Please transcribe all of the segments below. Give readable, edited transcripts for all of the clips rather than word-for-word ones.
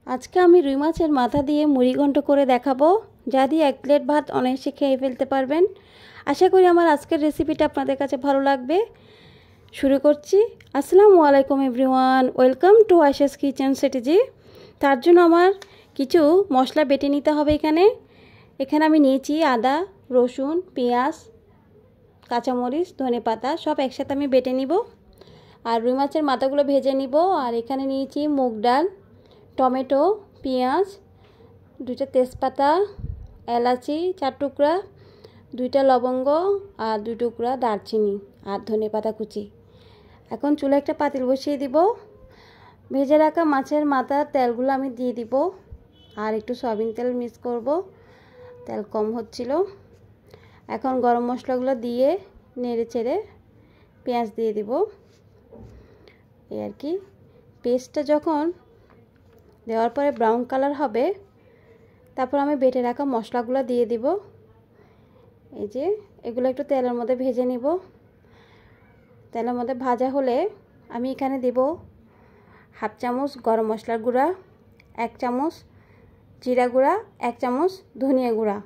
আজকে আমি রুই মাছের মাথা দিয়ে মুড়ি ঘন্ট করে দেখাবো, যা দিয়ে 1 প্লেট ভাত অনায়াসে খেয়ে ফেলতে পারবেন। আশা করি আমার আজকের রেসিপিটা আপনাদের কাছে ভালো লাগবে। শুরু করছি। আসসালামু আলাইকুম everyone, welcome to Ayesha's kitchen strategy. তার জন্য আমার কিছু মশলা বেটে নিতে হবে। এখানে আমি নিয়েছি আদা, রসুন, পেঁয়াজ, কাঁচামরিচ, ধনেপাতা সব একসাথে আমি বেটে নিব। আর রুই মাছের মাথাগুলো ভেজে নিব। আর এখানে নিয়েছি মুগ ডাল, টমেটো, পেঁয়াজ, 2টা তেজপাতা, এলাচি 4 টুকরা, 2টা লবঙ্গ আর 2 টুকরা দারচিনি আর ধনেপাতা কুচি। এখন চুলায় একটা পাতিল বসিয়ে দিব। ভেজে রাখা মাছের মাথার তেলগুলো আমি দিয়ে দিব। আর একটু সয়াবিন তেল মিক্স করব, তেল কম হচ্ছিল। এখন গরম মশলাগুলো দিয়ে নেড়ে চেড়ে পেঁয়াজ দিয়ে দিব। এই আর কি, পেস্টটা যখন দেওয়ার পরে ব্রাউন কালার হবে, তারপর আমি বেটে রাখা মশলাগুলো দিয়ে দিব। এই যে এগুলো একটু তেলের মধ্যে ভেজে নিব। তেলের মধ্যে ভাজা হলে আমি এখানে দেব 1/2 চামচ গরম মশলার গুঁড়া, 1 চামচ জিরা গুঁড়া, 1 চামচ ধনিয়া গুঁড়া।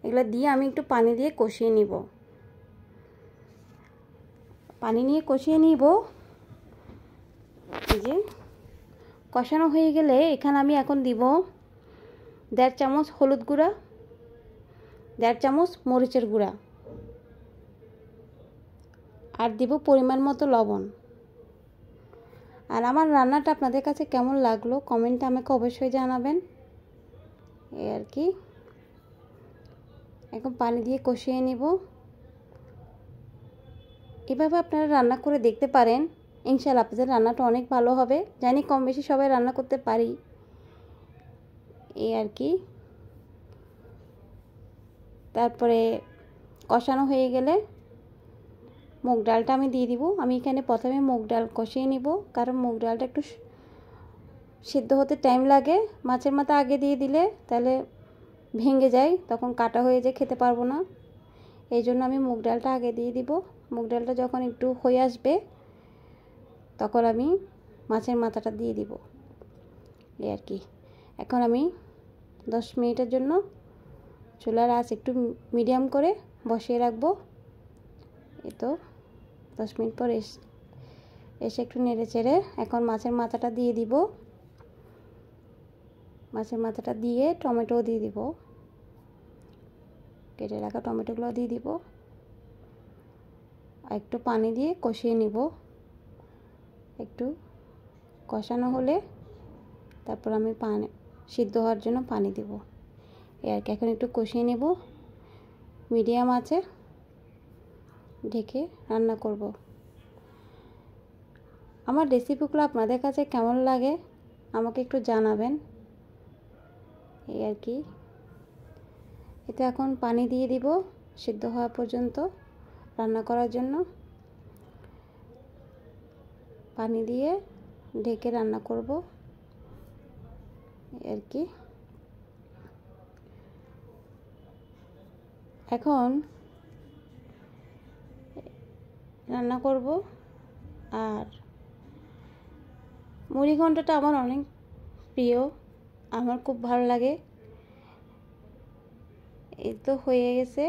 এগুলো দিয়ে আমি একটু পানি দিয়ে কষিয়ে নিব। পানি নিয়ে কষিয়ে নিব। এই যে কষানো হয়ে গেলে এখানে আমি এখন দিব 1.5 চামচ হলুদ গুঁড়া, 1.5 চামচ মরিচের গুঁড়া, আর দিব পরিমাণ মতো লবণ। আর আমার রান্নাটা আপনাদের কাছে কেমন লাগলো কমেন্টে আমাকে অবশ্যই জানাবেন। এই আর কি, এখন পানি দিয়ে কষিয়ে নিব। এভাবে আপনারা রান্না করে দেখতে পারেন, ইনশাআল্লাহ আপনাদের রান্নাটা অনেক ভালো হবে। জানি কম বেশি সবাই রান্না করতে পারি। এই আর কি, তারপরে কষানো হয়ে গেলে মুগ ডালটা আমি দিয়ে দিব। আমি এখানে প্রথমে মুগ ডাল কষিয়ে নিব, কারণ মুগ ডালটা একটু সিদ্ধ হতে টাইম লাগে। মাছের মাথা আগে দিয়ে দিলে তাহলে ভেঙে যায়, তখন কাটা হয়ে যায়, খেতে পারবো না। এই জন্য আমি মুগ ডালটা আগে দিয়ে দিব। মুগ ডালটা যখন একটু হয়ে আসবে, তখন আমি মাছের মাথাটা দিয়ে দিব। এই আর কি, এখন আমি 10 মিনিটের জন্য চুলার আঁচ একটু মিডিয়াম করে বসিয়ে রাখবো। এই তো 10 মিনিট পর এসে একটু নেড়ে চেড়ে এখন মাছের মাথাটা দিয়ে দিব। মাছের মাথাটা দিয়ে টমেটো দিয়ে দিব, কেটে রাখা টমেটোগুলো দিয়ে দিব। আর একটু পানি দিয়ে কষিয়ে নিব। একটু কষানো হলে তারপর আমি পানি সিদ্ধ হওয়ার জন্য পানি দিব। এই আর কি, এখন একটু কষিয়ে নেব। মিডিয়াম আছে ঢেকে রান্না করব। আমার রেসিপিগুলো আপনাদের কাছে কেমন লাগে আমাকে একটু জানাবেন। এই আর কি, এতে এখন পানি দিয়ে দিব সিদ্ধ হওয়া পর্যন্ত রান্না করার জন্য। পানি দিয়ে ঢেকে রান্না করব। এই আর কি, এখন রান্না করব। আর মুড়ি ঘন্টটা আমার অনেক প্রিয়, আমার খুব ভালো লাগে। এই তো হয়ে গেছে,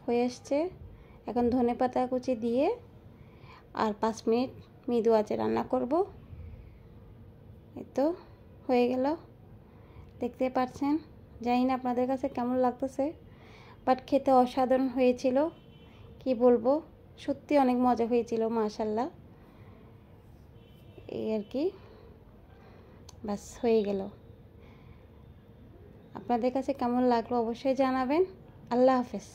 হয়ে আসছে। এখন ধনেপাতা কুচি দিয়ে আর 5 মিনিট মৃদু আঁচে রান্না করব। এই তো হয়ে গেল, দেখতে পাচ্ছেন। জানি না আপনাদের কাছে কেমন লাগতেছে, বাট খেতে অসাধারণ হয়েছিল। কি বলবো, সত্যি অনেক মজা হয়েছিল, মাশাআল্লাহ। এই আর কি, বাস হয়ে গেল। আপনাদের কাছে কেমন লাগলো অবশ্যই জানাবেন। আল্লাহ হাফেজ।